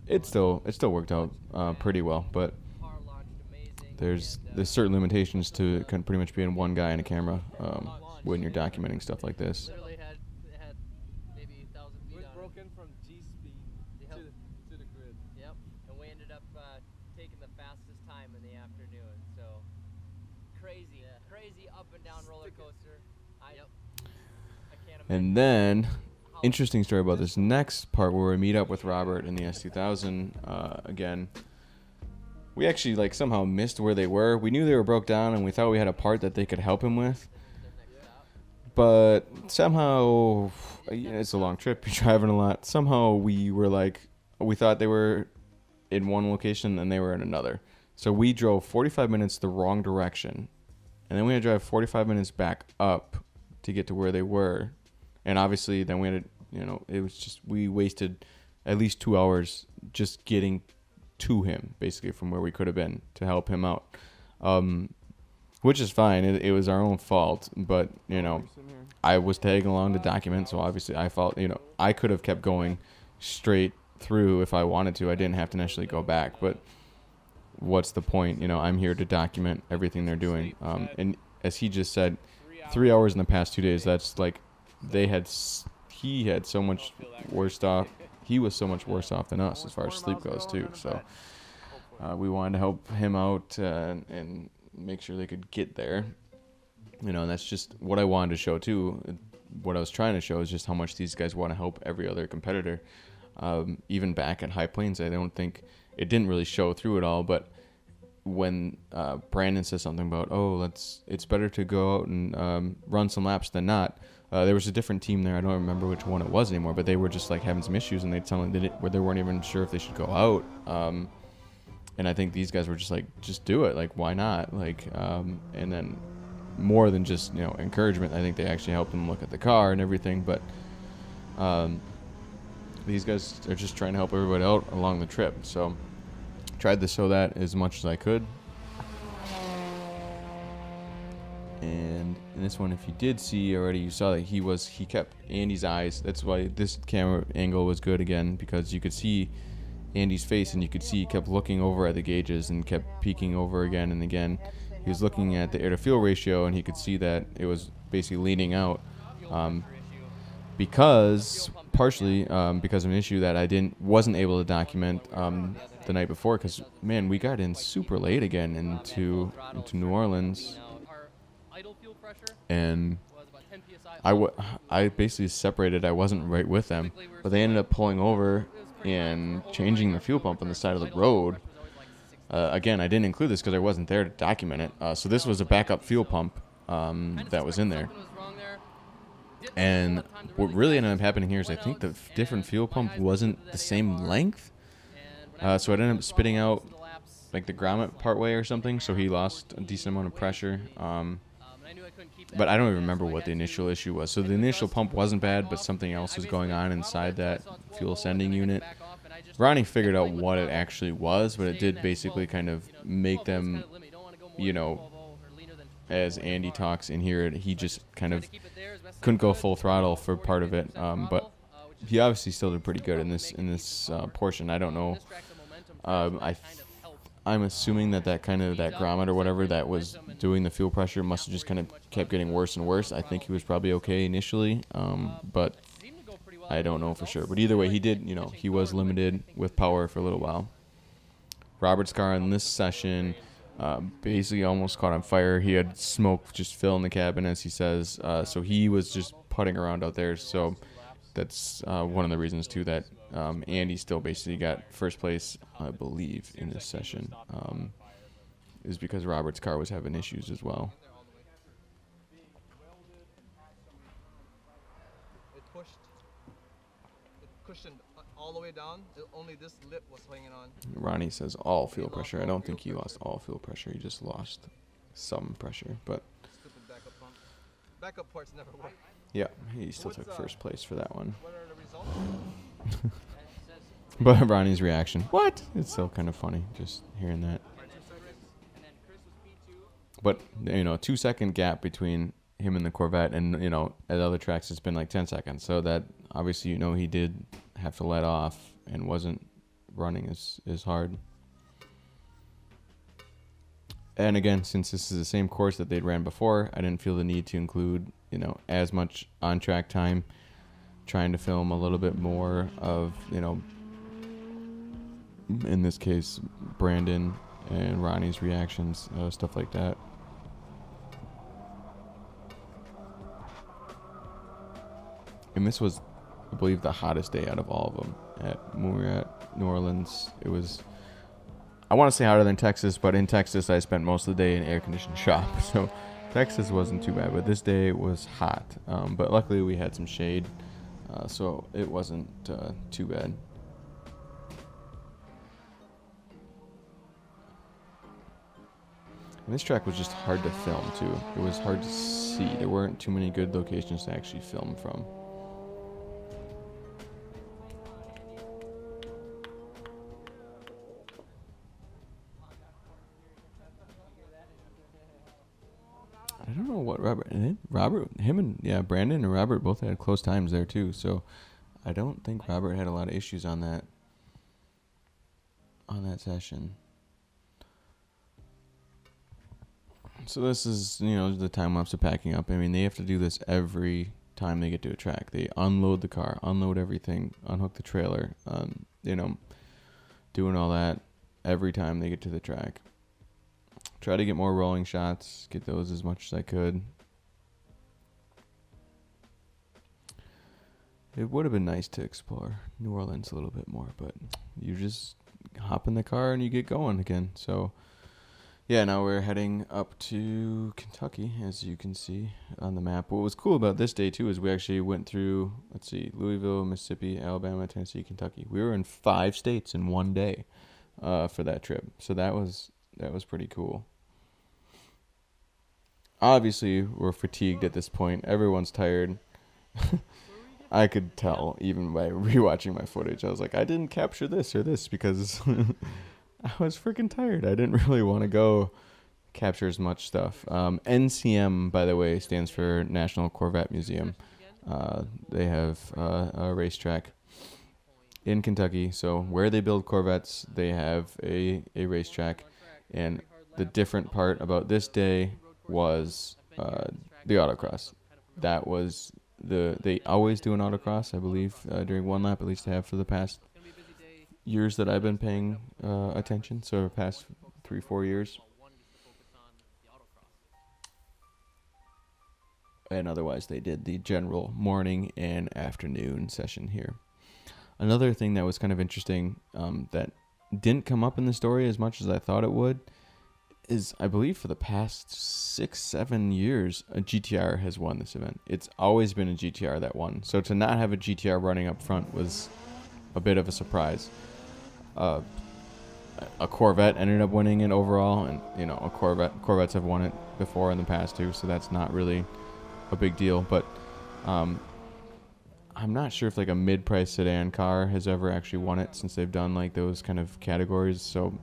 it still worked out pretty well. But there's certain limitations to kind of pretty much being one guy in a camera when you're documenting stuff like this. Broken from G speed to the grid. Yep, and we ended up taking the fastest time in the afternoon. So crazy up and down roller coaster. I can't imagine. And then, interesting story about this next part where we meet up with Robert in the S2000 again. We actually somehow missed where they were. We knew they were broke down, and we thought we had a part that they could help him with. But somehow, it's a long trip, you're driving a lot. Somehow we thought they were in one location and they were in another. So we drove 45 minutes the wrong direction. And then we had to drive 45 minutes back up to get to where they were. And obviously then we had to, it was just, we wasted at least 2 hours just getting to him, basically, from where we could have been to help him out. Which is fine. It was our own fault, but I was tagging along to document, so obviously I could have kept going straight through if I wanted to. I didn't have to necessarily go back, but what's the point? I'm here to document everything they're doing. And as he just said, 3 hours in the past 2 days. That's he had so much worse off. He was so much worse off than us as far as sleep goes too. So we wanted to help him out and make sure they could get there. And that's just what I wanted to show too. What I was trying to show is just how much these guys want to help every other competitor. Even back at High Plains, I don't think it didn't really show through it all, but when Brandon says something about, it's better to go out and run some laps than not. There was a different team there. I don't remember which one it was anymore, but they were just having some issues, and they'd tell them they weren't even sure if they should go out. And I think these guys were just just do it. Why not? And then more than just, encouragement, I think they actually helped them look at the car and everything. But these guys are just trying to help everybody out along the trip. So tried to show that as much as I could. And in this one, if you did see already, you saw that he kept Andy's eyes. That's why this camera angle was good again, because you could see Andy's face, and you could see he kept looking over at the gauges and kept peeking over again and again. He was looking at the air-to-fuel ratio, and he could see that it was basically leaning out, partially because of an issue that I wasn't able to document the night before, because man, we got in super late again into New Orleans, and I basically separated. I wasn't right with them, but they ended up pulling over and changing the fuel pump on the side of the road. Again, I didn't include this because I wasn't there to document it. So this was a backup fuel pump that was in there. And what really ended up happening here is I think the different fuel pump wasn't the same length. So it ended up spitting out the grommet partway or something. So he lost a decent amount of pressure. But I don't even remember what the initial issue was. So the initial pump wasn't bad, but something else was going on inside that fuel sending unit. Ronnie figured out what it actually was, but it did basically kind of make them, as Andy talks in here, he just kind of couldn't go full throttle for part of it, but he obviously still did pretty good in this portion. I don't know. I'm assuming that kind of that grommet or whatever that was doing the fuel pressure must have just kind of kept getting worse and worse. I think he was probably okay initially, but I don't know for sure. But either way, he did, he was limited with power for a little while. Robert's car in this session basically almost caught on fire. He had smoke just filling the cabin, as he says. So he was just putting around out there. So that's one of the reasons, too, that Andy still basically got first place, I believe, in this session, is because Robert's car was having issues as well. It cushioned all the way down. Only this lip was hanging on. Ronnie says all fuel pressure. I don't think he lost all fuel pressure. He just lost some pressure. But Stupid backup pump. Backup parts never work. yeah, he still took first place for that one. What are the results? But Ronnie's reaction, what? It's still kind of funny just hearing that. But, 2-second gap between him and the Corvette, and, at other tracks it's been like 10 seconds. So that, obviously, he did have to let off and wasn't running as hard. And again, since this is the same course that they'd ran before, I didn't feel the need to include, as much on-track time, trying to film a little bit more of, in this case, Brandon and Ronnie's reactions, stuff like that. And this was, I believe, the hottest day out of all of them. When we were at New Orleans, it was, I want to say hotter than Texas, but in Texas I spent most of the day in an air-conditioned shop. So Texas wasn't too bad, but this day was hot. But luckily we had some shade, so it wasn't too bad. And this track was just hard to film, too. It was hard to see. There weren't too many good locations to actually film from. I don't know what Brandon and Robert both had close times there, too. So I don't think Robert had a lot of issues on that session. So this is, the time lapse of packing up. I mean, they have to do this every time they get to a track. They unload the car, unload everything, unhook the trailer, doing all that every time they get to the track. Try to get more rolling shots, get those as much as I could. It would have been nice to explore New Orleans a little bit more, but you just hop in the car and you get going again. So yeah, now we're heading up to Kentucky, as you can see on the map. What was cool about this day, too, is we actually went through, Louisville, Mississippi, Alabama, Tennessee, Kentucky. We were in 5 states in one day for that trip. So that was pretty cool. Obviously, we're fatigued at this point. Everyone's tired. I could tell, even by rewatching my footage. I was like, I didn't capture this or this because I was freaking tired. I didn't really want to go capture as much stuff. NCM, by the way, stands for National Corvette Museum. They have a racetrack in Kentucky. So where they build Corvettes, they have a racetrack. And the different part about this day was the autocross. That was they always do an autocross, I believe, during one lap, at least they have for the past years that I've been paying attention, so the past 3-4 years. And otherwise they did the general morning and afternoon session here. Another thing that was kind of interesting that didn't come up in the story as much as I thought it would is, I believe for the past 6-7 years, a GTR has won this event. It's always been a GTR that won. So to not have a GTR running up front was a bit of a surprise. A Corvette ended up winning it overall, and Corvettes have won it before in the past too, so that's not really a big deal. But I'm not sure if like a mid-price sedan car has ever actually won it since they've done like those kind of categories. So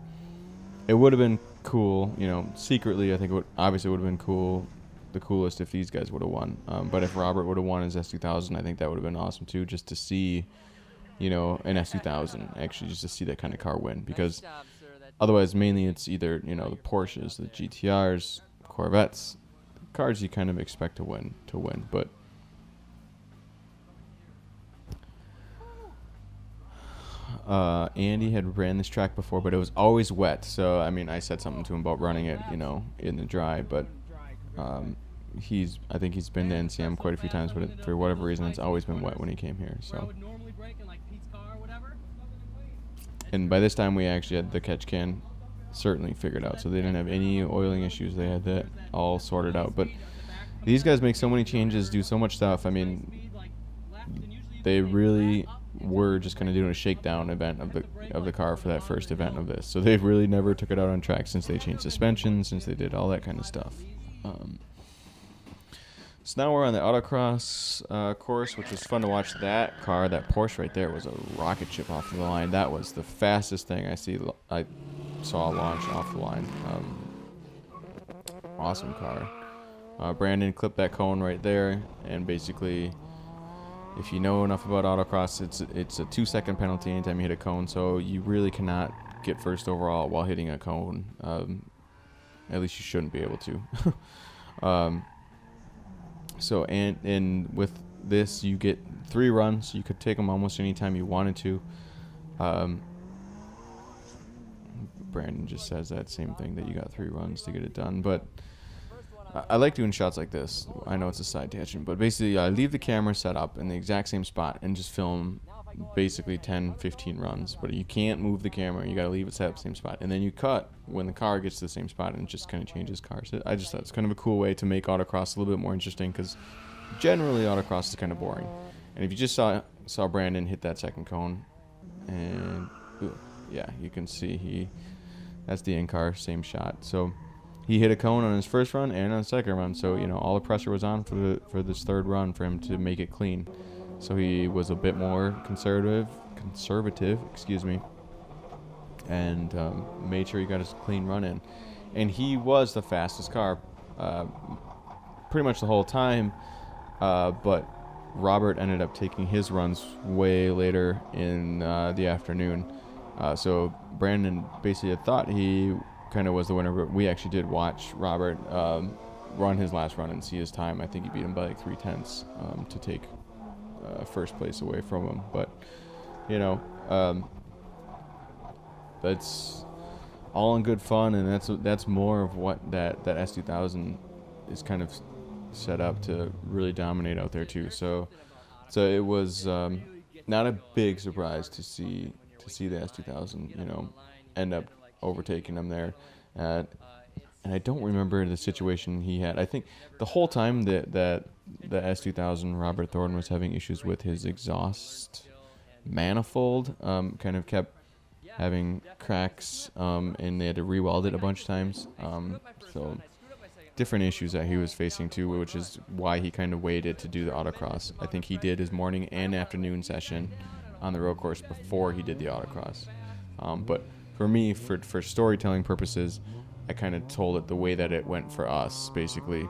it would have been cool. You know, secretly, I think it would obviously would have been cool, the coolest if these guys would have won. But if Robert would have won his S2000, I think that would have been awesome too, just to see, you know, an S2000 actually, just to see that kind of car win. Because otherwise, mainly it's either, you know, the Porsches, the GTRs, Corvettes, cars you kind of expect to win. But Andy had ran this track before, but it was always wet. So I mean, I said something to him about running it, you know, in the dry. But I think he's been to NCM quite a few times, but for whatever reason, it's always been wet when he came here. So. And by this time, we actually had the catch can certainly figured out. So they didn't have any oiling issues. They had that all sorted out. But these guys make so many changes, do so much stuff. I mean, they really were just kind of doing a shakedown event of the car for that first event of this. So they really never took it out on track since they changed suspension, since they did all that kind of stuff. So now we're on the autocross course, which was fun to watch. That car, that Porsche right there, was a rocket ship off of the line. That was the fastest thing I saw launch off the line. Awesome car. Brandon clipped that cone right there, and basically, if you know enough about autocross, it's a 2-second penalty anytime you hit a cone. So you really cannot get first overall while hitting a cone. At least you shouldn't be able to. So and with this, you get 3 runs. You could take them almost any time you wanted to. Brandon just says that same thing, that you got 3 runs to get it done. But I like doing shots like this. I know it's a side tangent, but basically I leave the camera set up in the exact same spot and just film basically 10-15 runs. But you can't move the camera. You got to leave it set up same spot, and then you cut when the car gets to the same spot, and it just kind of changes cars. I just thought it's kind of a cool way to make autocross a little bit more interesting, because generally autocross is kind of boring. And if you just saw Brandon hit that second cone, and yeah, you can see that's the in car, same shot. So he hit a cone on his first run and on the second run. So, you know, all the pressure was on for this third run for him to make it clean. So he was a bit more conservative, excuse me, and made sure he got his clean run in. And he was the fastest car pretty much the whole time, but Robert ended up taking his runs way later in the afternoon. So Brandon basically had thought he kind of was the winner, but we actually did watch Robert run his last run and see his time. I think he beat him by like 0.3 to take first place away from him. But, you know, that's all in good fun, and that's more of what that S2000 is kind of set up to really dominate out there too. So it was not a big surprise to see the S2000, you know, end up overtaking him there. And I don't remember the situation he had. I think the whole time that the S2000, Robert Thornton was having issues with his exhaust manifold, kind of kept having cracks, and they had to re-weld it a bunch of times. So different issues that he was facing too, which is why he kind of waited to do the autocross. I think he did his morning and afternoon session on the road course before he did the autocross. But for me, for storytelling purposes, I kind of told it the way that it went for us, basically,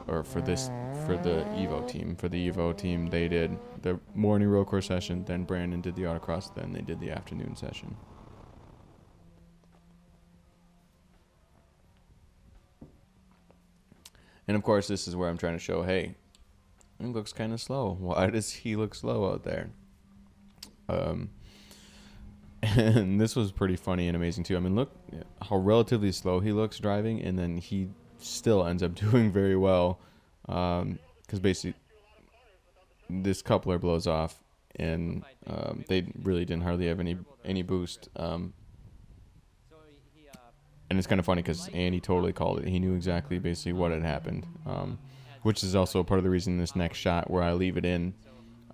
or for the Evo team. For the Evo team, they did the morning road course session, then Brandon did the autocross, then they did the afternoon session. And of course, this is where I'm trying to show, hey, he looks kind of slow. Why does he look slow out there? And this was pretty funny and amazing too. I mean, look how relatively slow he looks driving, and then he still ends up doing very well, because basically this coupler blows off, and they really didn't hardly have any boost. And it's kind of funny because Andy totally called it. He knew exactly basically what had happened, which is also part of the reason this next shot where I leave it in.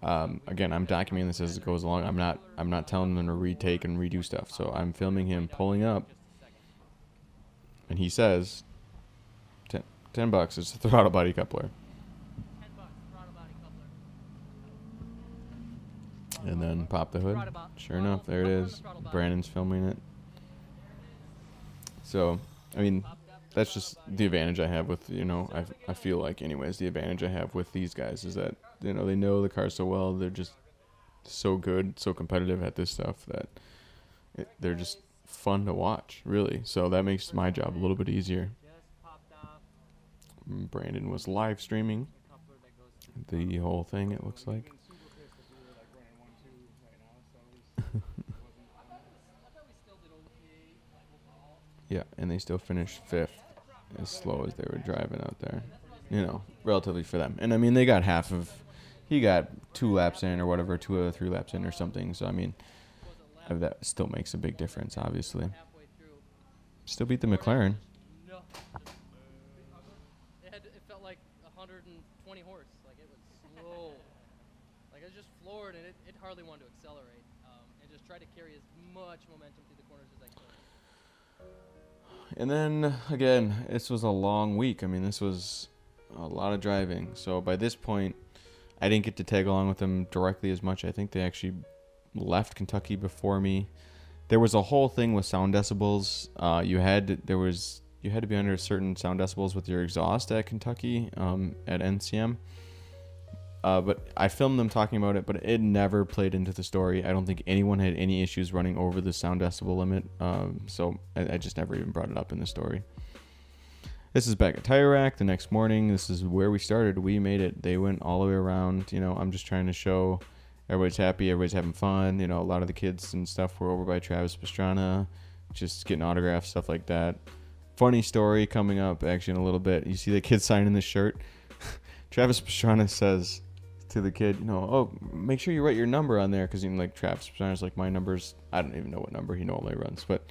Again, I'm documenting this as it goes along. I'm not telling them to retake and redo stuff. So I'm filming him pulling up, and he says, $10 is the throttle body coupler. And then pop the hood. Sure enough, there it is. Brandon's filming it. So I mean, that's just the advantage I have with, you know, I feel like anyways, the advantage I have with these guys is that, you know, they know the car so well. They're just so good, so competitive at this stuff that they're just fun to watch, really. So that makes my job a little bit easier. Brandon was live streaming the whole thing, it looks like. Yeah, and they still finished 5th, as slow as they were driving out there. You know, relatively for them. And I mean, they got half of, he got 2 laps in or whatever, 2 or 3 laps in or something. So I mean, that still makes a big difference, obviously. Still beat the McLaren. No. It felt like 120 horse. Like it was slow. Like I was just floored, and it hardly wanted to accelerate. And just tried to carry as much momentum through the corners as I could. And then, again, this was a long week. I mean, this was a lot of driving. So by this point, I didn't get to tag along with them directly as much. I think they actually left Kentucky before me. There was a whole thing with sound decibels. You had to be under certain sound decibels with your exhaust at Kentucky, at NCM. But I filmed them talking about it, but it never played into the story. I don't think anyone had any issues running over the sound decibel limit. So I just never even brought it up in the story. This is back at Tire Rack the next morning. This is where we started. We made it. They went all the way around. You know, I'm just trying to show everybody's happy. Everybody's having fun. You know, a lot of the kids and stuff were over by Travis Pastrana, just getting autographs, stuff like that. Funny story coming up actually in a little bit. You see the kid signing this shirt. Travis Pastrana says to the kid, you know, oh, make sure you write your number on there, because you know, like Travis Pastrana's like, my number's, I don't even know what number he normally runs, but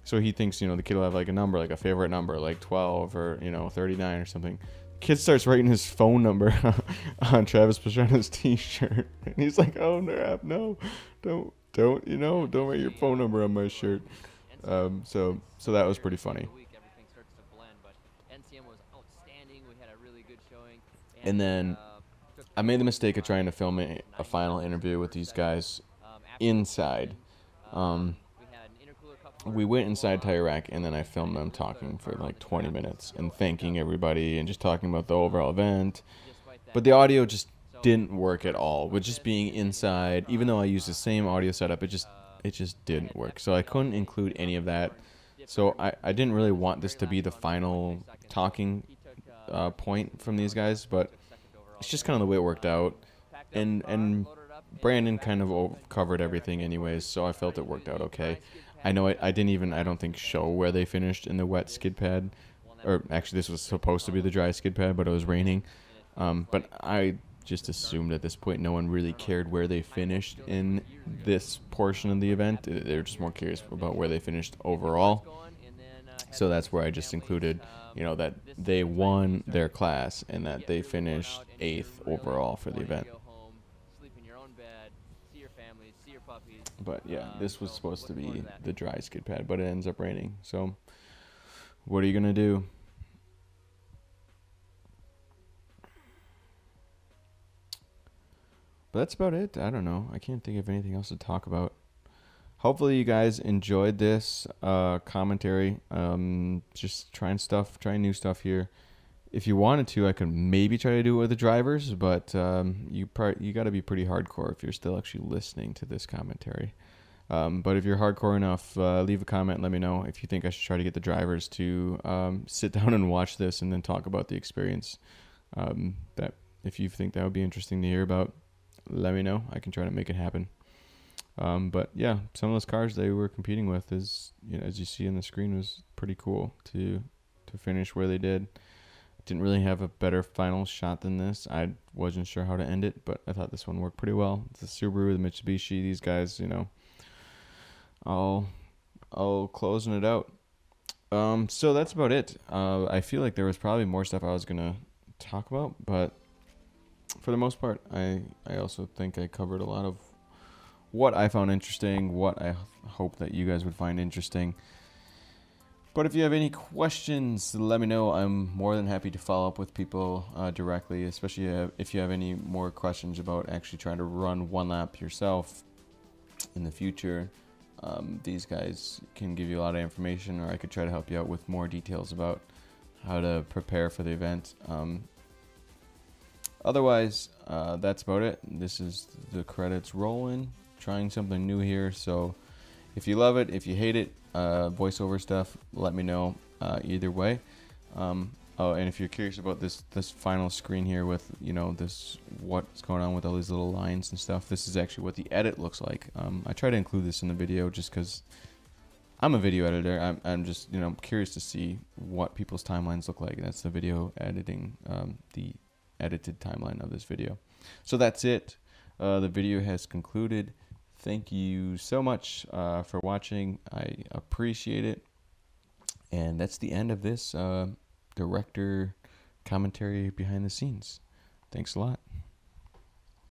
so he thinks, you know, the kid will have like a number, like a favorite number, like 12 or, you know, 39 or something. The kid starts writing his phone number on Travis Pastrana's t-shirt, and he's like, oh no, don't you know, don't write your phone number on my shirt. So that was pretty funny. And then I made the mistake of trying to film a final interview with these guys inside. We went inside Tire Rack, and then I filmed them talking for like 20 minutes and thanking everybody and just talking about the overall event. But the audio just didn't work at all with just being inside. Even though I used the same audio setup, it just didn't work. So I couldn't include any of that. So I didn't really want this to be the final talking point from these guys, but it's just kind of the way it worked out. And Brandon kind of covered everything anyways, so I felt it worked out okay. I know I don't think show where they finished in the wet skid pad, or actually this was supposed to be the dry skid pad, but it was raining. But I just assumed at this point no one really cared where they finished in this portion of the event. They're just more curious about where they finished overall. So that's where I just included, you know, that they won their class and that they finished 8th overall for the event. But yeah, this was supposed to be the dry skid pad, but it ends up raining. So what are you going to do? But that's about it. I don't know. I can't think of anything else to talk about. Hopefully you guys enjoyed this commentary. Just trying new stuff here. If you wanted to, I could maybe try to do it with the drivers, but you got to be pretty hardcore if you're still actually listening to this commentary. But if you're hardcore enough, leave a comment and let me know if you think I should try to get the drivers to sit down and watch this and then talk about the experience. That if you think that would be interesting to hear about, let me know. I can try to make it happen. But yeah, some of those cars they were competing with, is, you know, as you see on the screen, was pretty cool to finish where they did. Didn't really have a better final shot than this. I wasn't sure how to end it, but I thought this one worked pretty well. The Subaru, the Mitsubishi, these guys, you know, all closing it out. So that's about it. I feel like there was probably more stuff I was gonna talk about, but for the most part, I also think I covered a lot of what I found interesting, what I hope that you guys would find interesting. But if you have any questions, let me know. I'm more than happy to follow up with people directly, especially if you have any more questions about actually trying to run one lap yourself in the future. these guys can give you a lot of information, or I could try to help you out with more details about how to prepare for the event. Otherwise, that's about it. This is the credits rolling. Trying something new here, so if you love it, if you hate it, voiceover stuff, let me know. Either way. Oh, and if you're curious about this final screen here with, you know, this, what's going on with all these little lines and stuff, this is actually what the edit looks like. I try to include this in the video just because I'm a video editor. I'm just, you know, curious to see what people's timelines look like. That's the video editing, the edited timeline of this video. So that's it. The video has concluded. Thank you so much for watching. I appreciate it. And that's the end of this director commentary behind the scenes. Thanks a lot.